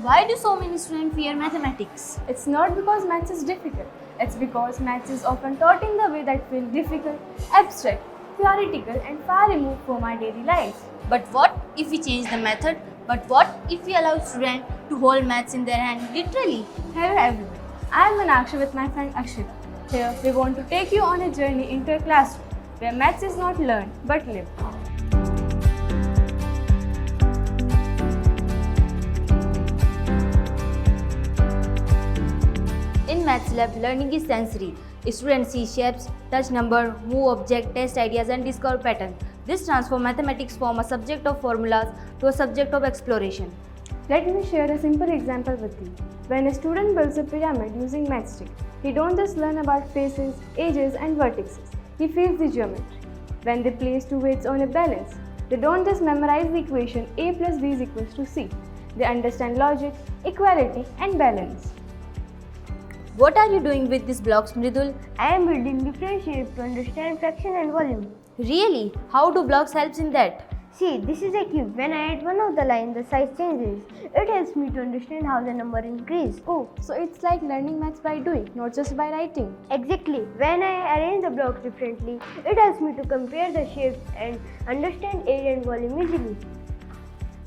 Why do so many students fear mathematics? It's not because maths is difficult. It's because maths is often taught in the way that feels difficult, abstract, theoretical, and far removed from our daily lives. But what if we change the method? But what if we allow students to hold maths in their hand literally? Hello everyone, I am Meenakshi with my friend Akshita. Here we want to take you on a journey into a classroom where maths is not learned but lived. In Maths Lab, learning is sensory. Students see shapes, touch number, move object, test ideas and discover patterns. This transforms mathematics from a subject of formulas to a subject of exploration. Let me share a simple example with you. When a student builds a pyramid using matchstick, he don't just learn about faces, edges and vertices. He feels the geometry. When they place two weights on a balance, they don't just memorize the equation A plus B is equals to C. They understand logic, equality and balance. What are you doing with these blocks, Mridul? I am building different shapes to understand fraction and volume. Really? How do blocks help in that? See, this is a cube. When I add one of the lines, the size changes. It helps me to understand how the number increases. Oh, so it's like learning maths by doing, not just by writing. Exactly. When I arrange the blocks differently, it helps me to compare the shapes and understand area and volume easily.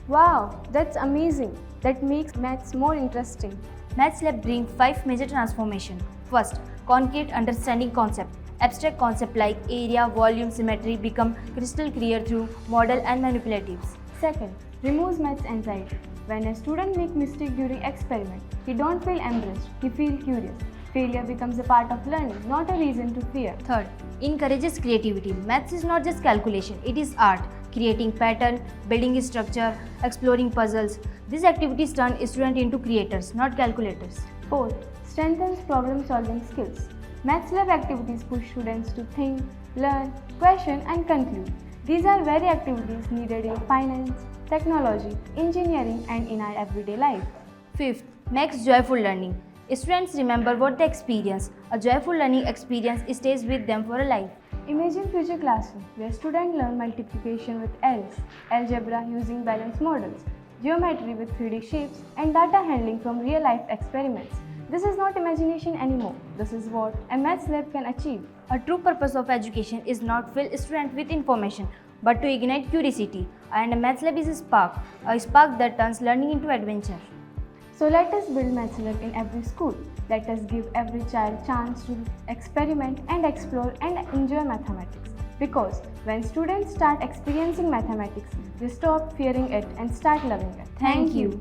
Wow, that's amazing. That makes maths more interesting. Maths Lab brings 5 major transformations. First, concrete understanding concept. Abstract concepts like area, volume, symmetry become crystal clear through model and manipulatives. Second, removes maths anxiety. When a student makes mistake during experiment, he don't feel embarrassed, he feels curious. Failure becomes a part of learning, not a reason to fear. Third, encourages creativity. Maths is not just calculation, it is art. Creating pattern, building structure, exploring puzzles. These activities turn students into creators, not calculators. Fourth, strengthens problem-solving skills. Maths Lab activities push students to think, learn, question and conclude. These are very activities needed in finance, technology, engineering and in our everyday life. Fifth, makes joyful learning. Students remember what they experience. A joyful learning experience stays with them for a life. Imagine future classroom where students learn multiplication with L's, algebra using balanced models, geometry with 3D shapes and data handling from real-life experiments. This is not imagination anymore. This is what a Maths Lab can achieve. A true purpose of education is not to fill students with information, but to ignite curiosity. And a Maths Lab is a spark that turns learning into adventure. So let us build Maths Lab in every school. Let us give every child chance to experiment and explore and enjoy mathematics. Because when students start experiencing mathematics, they stop fearing it and start loving it. Thank you.